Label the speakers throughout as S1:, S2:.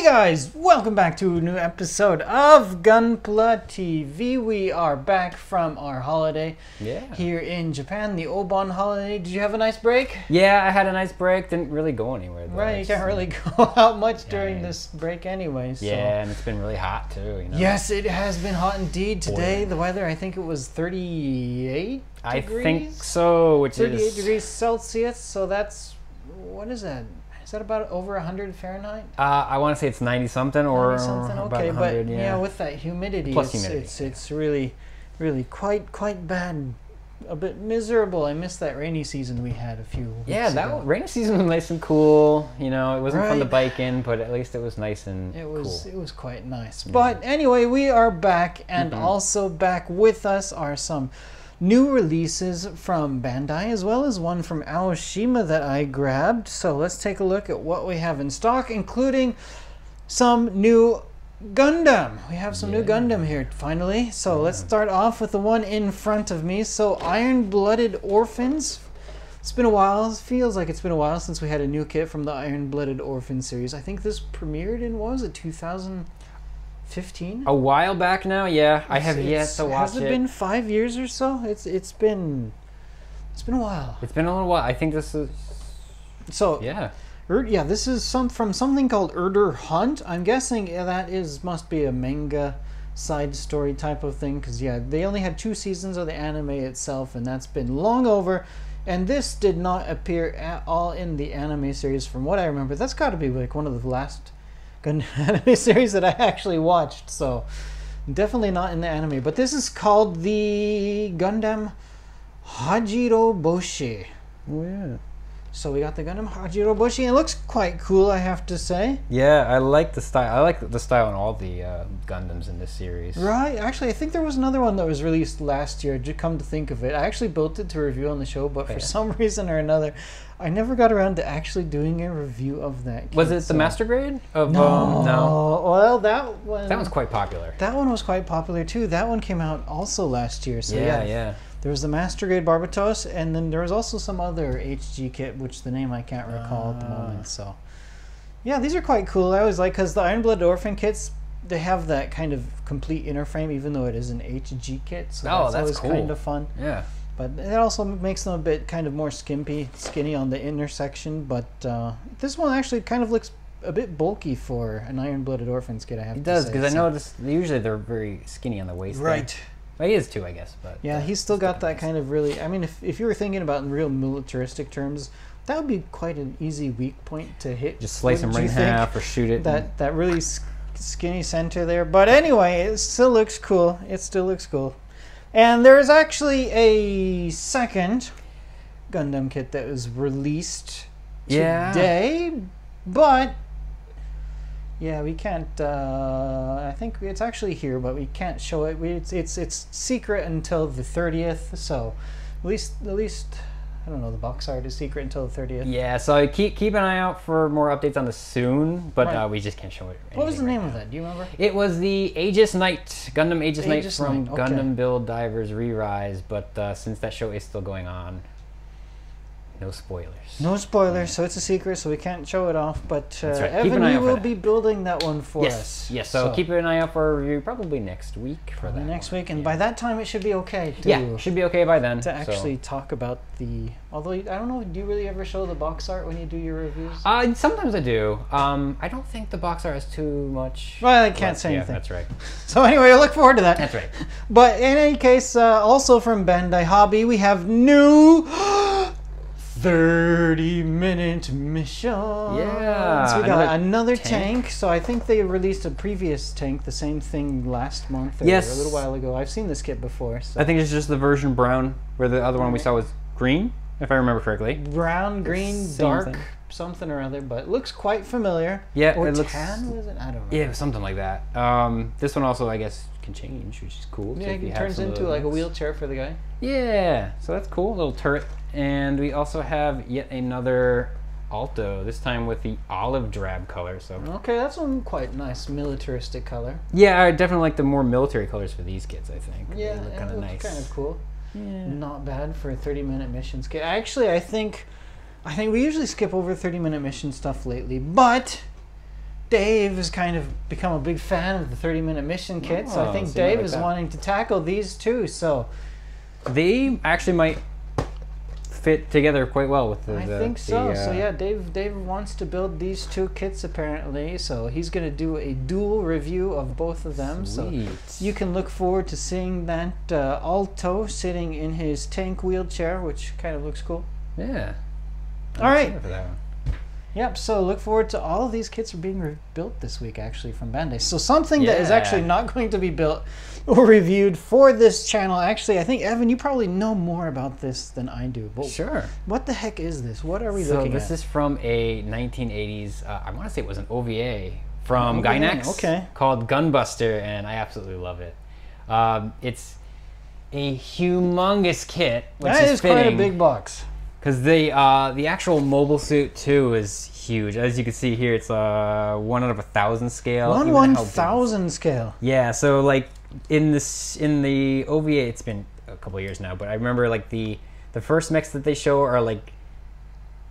S1: Hey guys, welcome back to a new episode of Gunpla TV. We are back from our holiday here in Japan, the Obon holiday. Did you have a nice break?
S2: Yeah, I had a nice break. Didn't really go anywhere though.
S1: Right, you can't really go out much during this break anyway. So.
S2: Yeah, and it's been really hot too. You know?
S1: Yes, it has been hot indeed. Today, the weather, I think it was 38
S2: I
S1: degrees?
S2: think so, which
S1: 38
S2: is...
S1: degrees Celsius, so that's, what is that? Is that about over 100 Fahrenheit?
S2: I want to say it's 90 something or
S1: 90 something.
S2: about
S1: Okay,
S2: 100,
S1: but
S2: yeah.
S1: with that humidity,
S2: Plus humidity,
S1: it's really quite bad. A bit miserable. I missed that rainy season we had a few weeks ago.
S2: Rainy season was nice and cool. You know, it wasn't fun to
S1: Right.
S2: bike in, but at least it was nice and
S1: It was quite nice.
S2: Yeah.
S1: But anyway, we are back, and also back with us are some new releases from Bandai, as well as one from Aoshima that I grabbed. So let's take a look at what we have in stock, including some new Gundam. We have some new Gundam here, finally. So let's start off with the one in front of me. So Iron Blooded Orphans. It's been a while. It feels like it's been a while since we had a new kit from the Iron Blooded Orphans series. I think this premiered in, what was it, 2015?
S2: A while back now, yeah. I have yet to watch it.
S1: Has it been 5 years or so? It's been a while.
S2: It's been a little while. I think this is...
S1: So
S2: Yeah.
S1: Yeah, this is from something called Urder Hunt. I'm guessing that must be a manga side story type of thing, because yeah, they only had 2 seasons of the anime itself, and that's been long over. And this did not appear at all in the anime series, from what I remember. That's got to be like one of the last Gundam anime series that I actually watched. So definitely not in the anime. But this is called the Gundam Hajiroboshi.
S2: Oh, yeah.
S1: So we got the Gundam Hajiroboshi. It looks quite cool, I have to say.
S2: Yeah, I like the style. I like the style in all the Gundams in this series.
S1: Right. Actually, I think there was another one that was released last year. Just come to think of it, I actually built it to review on the show, but for some reason or another, I never got around to actually doing a review of that kit.
S2: Was it the Master Grade? Of,
S1: No.
S2: No.
S1: Well, that one...
S2: That one's quite popular.
S1: That one was quite popular, too. That one came out also last year. So
S2: Yeah.
S1: There was the Master Grade Barbatos, and then there was also some other HG kit, which the name I can't recall at the moment. So, yeah, these are quite cool. I always like, because the Iron Blooded Orphan kits, they have that kind of complete inner frame, even though it is an HG kit. So that's always
S2: cool.
S1: kind of fun.
S2: Yeah.
S1: But it also makes them a bit kind of more skinny on the inner section. But this one actually kind of looks a bit bulky for an Iron Blooded Orphans kit, I have to say.
S2: It does, because I noticed usually they're very skinny on the waist.
S1: Right.
S2: Well, he is too, I guess. But
S1: yeah, he's still got that kind of really... I mean, if you were thinking about in real militaristic terms, that would be quite an easy weak point to hit.
S2: Just slice him right in half or shoot it.
S1: That really skinny center there. But anyway, it still looks cool. It still looks cool. And there's actually a second Gundam kit that was released today, but... Yeah, we can't. I think it's actually here, but we can't show it. It's secret until the 30th. So, at least I don't know. The box art is secret until the 30th.
S2: Yeah, so keep an eye out for more updates on this soon. But we just can't show it.
S1: What was the name of that? Do you remember?
S2: It was the Aegis Knight, Gundam Aegis Knight from
S1: Knight. Okay.
S2: Gundam Build Divers Re-Rise. But since that show is still going on, no spoilers.
S1: No spoilers, so it's a secret, so we can't show it off. But
S2: That's right.
S1: Evan, you will be building that one for us.
S2: Yes, so keep an eye out for a review probably next week for that.
S1: Next week, and by that time it should be okay.
S2: Should be okay by then.
S1: To actually talk about the... Although, I don't know, do you really ever show the box art when you do your reviews?
S2: Sometimes I do. I don't think the box art has too much...
S1: Well, I can't say anything.
S2: Yeah, that's right.
S1: So anyway, I look forward to that.
S2: That's right.
S1: But in any case, also from Bandai Hobby, we have new 30-minute missions.
S2: Yeah.
S1: So we got another tank. So I think they released a previous tank, the same thing last month or a little while ago. I've seen this kit before. So.
S2: I think it's just the version brown, where the other one we saw was green, if I remember correctly.
S1: Brown, green, dark, something or other, but it looks quite familiar.
S2: Yeah,
S1: or
S2: it looks...
S1: tan, was it? I don't know.
S2: Yeah, something like that. This one also, I guess, can change, which is cool.
S1: Yeah,
S2: so
S1: it turns into like a wheelchair for the guy.
S2: Yeah, so that's cool. Little turret. And we also have yet another Alto, this time with the olive drab color. So
S1: okay, that's one quite nice militaristic color.
S2: Yeah, I definitely like the more military colors for these kits, I think.
S1: Yeah,
S2: they look kind of nice.
S1: Kind of cool.
S2: Yeah.
S1: Not bad for a 30-minute missions kit. Actually, I think we usually skip over 30-minute mission stuff lately, but Dave has kind of become a big fan of the 30-minute mission kit, so I think Dave is wanting to tackle these too. So
S2: they actually might fit together quite well with the.
S1: I think so. So yeah, Dave wants to build these two kits apparently. So he's going to do a dual review of both of them.
S2: Sweet.
S1: So you can look forward to seeing that Alto sitting in his tank wheelchair, which kind of looks cool.
S2: Yeah.
S1: All right.
S2: For that one.
S1: Yep, so look forward to all of these kits are being built this week, actually, from Bandai. So something that is actually not going to be built or reviewed for this channel. Actually, I think, Evan, you probably know more about this than I do. But
S2: sure.
S1: What the heck is this? What are we looking at?
S2: So this is from a 1980s, I want to say it was an OVA from Gainax called Gunbuster, and I absolutely love it. It's a humongous kit, which is
S1: quite a big box.
S2: Because the actual mobile suit too is huge. As you can see here, it's 1 out of 1,000 scale.
S1: 1/1000 scale.
S2: Yeah. So like in the OVA, it's been a couple of years now, but I remember like the first mechs that they show are like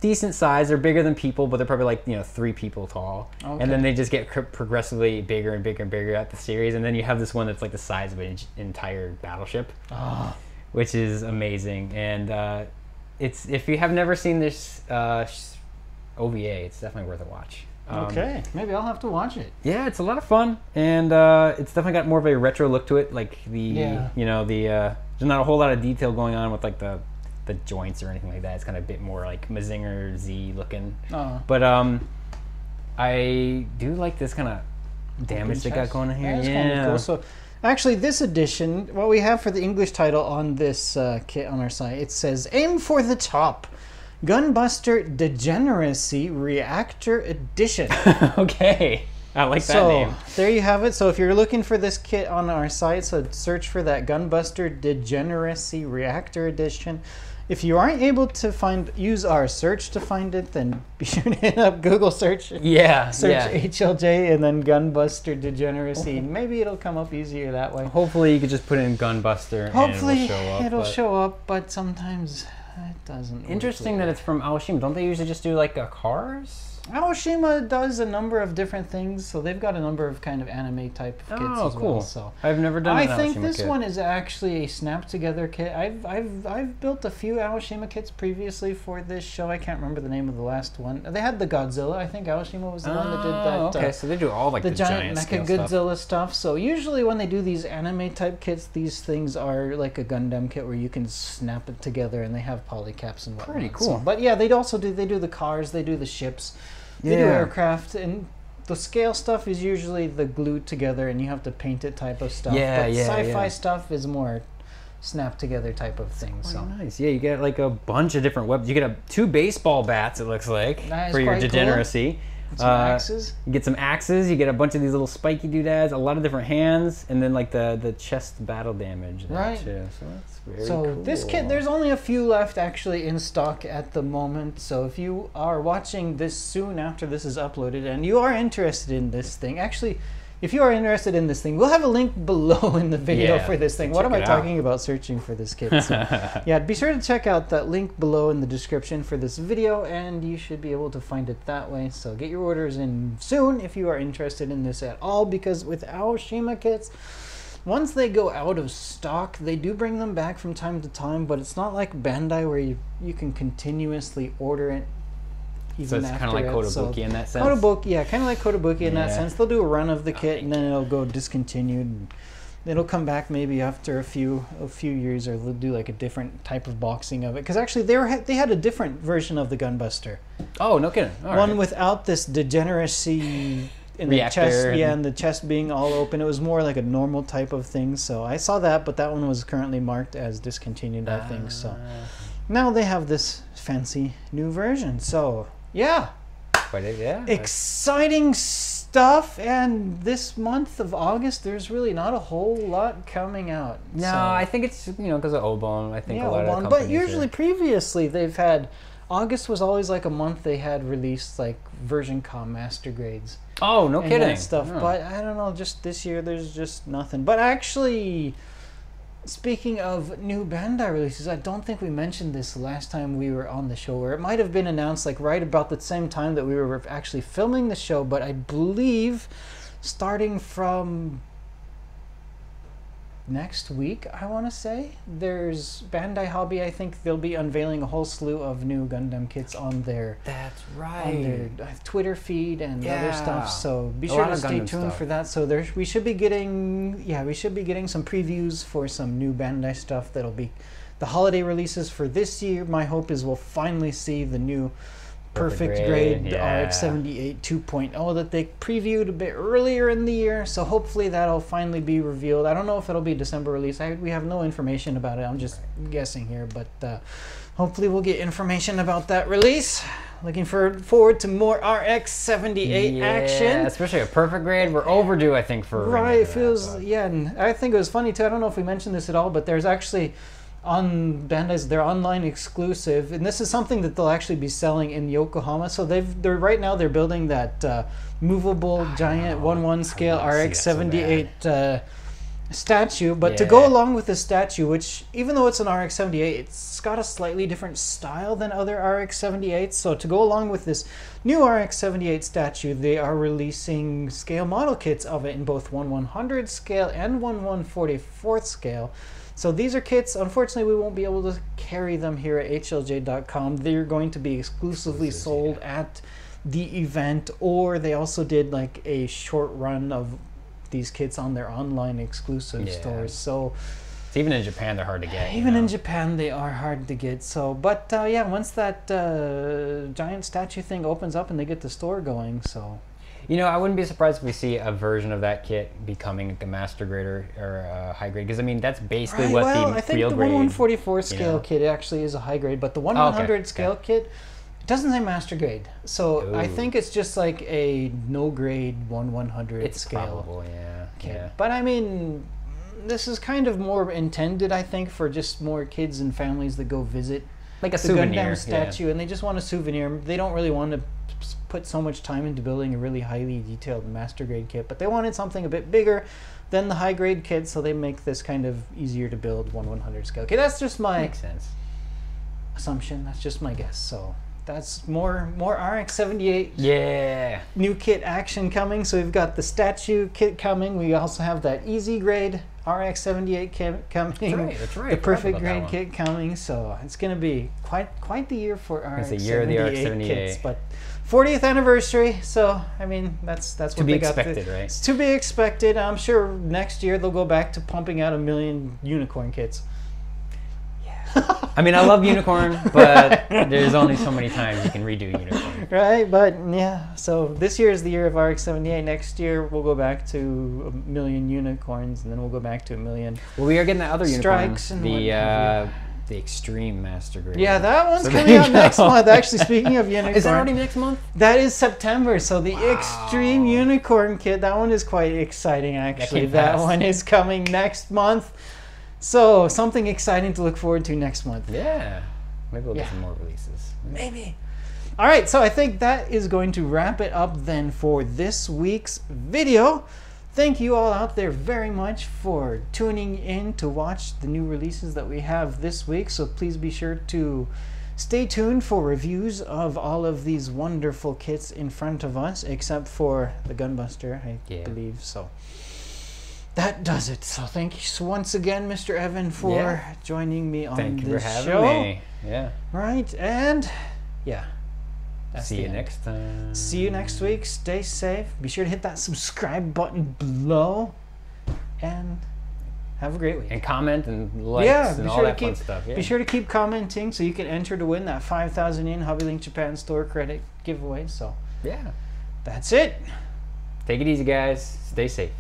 S2: decent size. They're bigger than people, but they're probably like 3 people tall. Okay. And then they just get progressively bigger and bigger and bigger at the series. And then you have this one that's like the size of an entire battleship, which is amazing. And if you have never seen this OVA, it's definitely worth a watch.
S1: Okay, maybe I'll have to watch it.
S2: Yeah, it's a lot of fun, and it's definitely got more of a retro look to it. Like there's not a whole lot of detail going on with like the joints or anything like that. It's kind of a bit more like Mazinger Z looking. But I do like this kind of damage they got going on here.
S1: That's kind of cool. So actually, this edition, what we have for the English title on this kit on our site, it says, "Aim for the top, Gunbuster Degeneracy Reactor Edition."
S2: Okay, I like that name.
S1: So, there you have it. So if you're looking for this kit on our site, so search for that Gunbuster Degeneracy Reactor Edition. If you aren't able to use our search to find it, then be sure to hit up Google search.
S2: Yeah.
S1: Search HLJ and then Gunbuster Degeneracy. Maybe it'll come up easier that way.
S2: Hopefully you could just put in Gunbuster
S1: Hopefully
S2: and
S1: it'll show up, but sometimes it doesn't.
S2: Interesting that it's from Aoshima. Don't they usually just do like cars?
S1: Aoshima does a number of different things, so they've got a number of kind of anime type kits as well. So
S2: I've never done an Aoshima kit.
S1: I think this one is actually a snap together kit. I've built a few Aoshima kits previously for this show. I can't remember the name of the last one. They had the Godzilla. I think Aoshima was the one that did that.
S2: Okay, so they do all like the giant
S1: Mecha Godzilla stuff. So usually when they do these anime type kits, these things are like a Gundam kit where you can snap it together, and they have polycaps and whatnot. Pretty
S2: cool.
S1: So, but yeah, they do the cars, they do the ships. They do aircraft, and the scale stuff is usually the glued together and you have to paint it type of stuff. But sci-fi stuff is more snap together type of thing. So
S2: nice. Yeah, you get like a bunch of different weapons. You get 2 baseball bats, it looks like, for your degeneracy.
S1: Cool. Some axes.
S2: You get some axes. You get a bunch of these little spiky doodads, a lot of different hands, and then like the chest battle damage there too. So that's very cool.
S1: This kit, there's only a few left actually in stock at the moment. So if you are watching this soon after this is uploaded and you are interested in this thing, actually, if you are interested in this thing, we'll have a link below in the video for this thing. What am I talking about searching for this kit? So, yeah, be sure to check out that link below in the description for this video, and you should be able to find it that way. So get your orders in soon if you are interested in this at all, because with Aoshima kits, once they go out of stock, they do bring them back from time to time, but it's not like Bandai where you can continuously order it.
S2: So it's kind of like Kotobuki in that sense?
S1: Kind of like Kotobuki in that sense. They'll do a run of the kit and then it'll go discontinued. And it'll come back maybe after a few years, or they'll do like a different type of boxing of it. Because actually they had a different version of the Gunbuster.
S2: Oh, no kidding.
S1: One without this degeneracy in the chest, and the chest being all open. It was more like a normal type of thing. So I saw that, but that one was currently marked as discontinued, I think. So now they have this fancy new version. So yeah. Exciting stuff, and this month of August, there's really not a whole lot coming out.
S2: No, I think it's because of Obon. I think a lot of companies.
S1: But usually, previously, they've had August was always like a month they had released like version com master grades.
S2: Oh, no kidding.
S1: Stuff, but I don't know. Just this year, there's just nothing. But actually, speaking of new Bandai releases, I don't think we mentioned this last time we were on the show, or it might have been announced like right about the same time that we were actually filming the show, but I believe starting from next week, I want to say, there's Bandai Hobby. I think they'll be unveiling a whole slew of new Gundam kits on their Twitter feed and other stuff. So be sure to stay tuned for that. So we should be getting some previews for some new Bandai stuff. That'll be the holiday releases for this year. My hope is we'll finally see the new perfect grade RX-78 2.0 that they previewed a bit earlier in the year, so hopefully that'll finally be revealed. I don't know if it'll be December release. We have no information about it. I'm just guessing here, but hopefully we'll get information about that release. Looking forward to more RX-78 action,
S2: especially a perfect grade. We're overdue, I think, for
S1: right. It feels and I think it was funny too. I don't know if we mentioned this at all, but there's actually on Bandai's their online exclusive, and this is something that they'll actually be selling in Yokohama. So they're right now they're building that movable giant 1/1 scale RX-78 statue. But to go along with the statue, which even though it's an RX-78, it's got a slightly different style than other RX-78s. So to go along with this new RX-78 statue, they are releasing scale model kits of it in both 1/100 scale and 1/144 scale. So these are kits. Unfortunately, we won't be able to carry them here at HLJ.com. They're going to be exclusively sold at the event, or they also did like a short run of these kits on their online exclusive stores. So
S2: even in Japan, they're hard to get.
S1: Even in Japan, they are hard to get. So, but yeah, once that giant statue thing opens up and they get the store going, so.
S2: You know, I wouldn't be surprised if we see a version of that kit becoming like a master grade or a high grade, because I mean that's basically what the real grade.
S1: I think the 1/144 scale kit actually is a high grade, but the 1/100 scale kit doesn't say master grade. So I think it's just like a no grade 1/100 scale. It's
S2: probable, yeah.
S1: But I mean, this is kind of more intended, I think, for just more kids and families that go visit
S2: like a souvenir
S1: Gundam statue, and they just want a souvenir. They don't really want to put so much time into building a really highly detailed master grade kit, but they wanted something a bit bigger than the high grade kit, so they make this kind of easier to build 1/100 scale. Okay, that's just my assumption. That's just my guess. So that's more RX-78 new kit action coming. So we've got the statue kit coming. We also have that easy grade RX-78 kit coming.
S2: That's right.
S1: The perfect grade kit coming. So it's going to be quite the year for RX-78
S2: it's the year of the RX-78
S1: kits, but 40th anniversary, so I mean that's what they got.
S2: Right?
S1: It's to be expected. I'm sure next year they'll go back to pumping out 1 million unicorn kits.
S2: Yeah. I mean, I love unicorn, but there's only so many times you can redo unicorn.
S1: Right, but yeah. So this year is the year of RX-78. Next year we'll go back to 1 million unicorns, and then we'll go back to 1 million.
S2: Well, we are getting that other unicorn,
S1: and
S2: the Extreme Master Grade.
S1: Yeah, that one's coming out next month. Actually, speaking of unicorn.
S2: Is that already next month?
S1: That is September. So the Extreme Unicorn kit, that one is quite exciting, actually. That one is coming next month. So something exciting to look forward to next month.
S2: Yeah. Maybe we'll get some more releases.
S1: Maybe. All right, so I think that is going to wrap it up then for this week's video. Thank you all out there very much for tuning in to watch the new releases that we have this week. So please be sure to stay tuned for reviews of all of these wonderful kits in front of us, except for the Gunbuster, I believe. So that does it. So thank you once again, Mr. Evan, for joining me on this show.
S2: Thank you for having me. Yeah.
S1: Right, and
S2: see you next time.
S1: See you next week. Stay safe. Be sure to hit that subscribe button below. And have a great week.
S2: And comment and likes and all that fun stuff. Yeah.
S1: Be sure to keep commenting so you can enter to win that 5,000 yen HobbyLink Japan store credit giveaway. So,
S2: yeah.
S1: That's it.
S2: Take it easy, guys. Stay safe.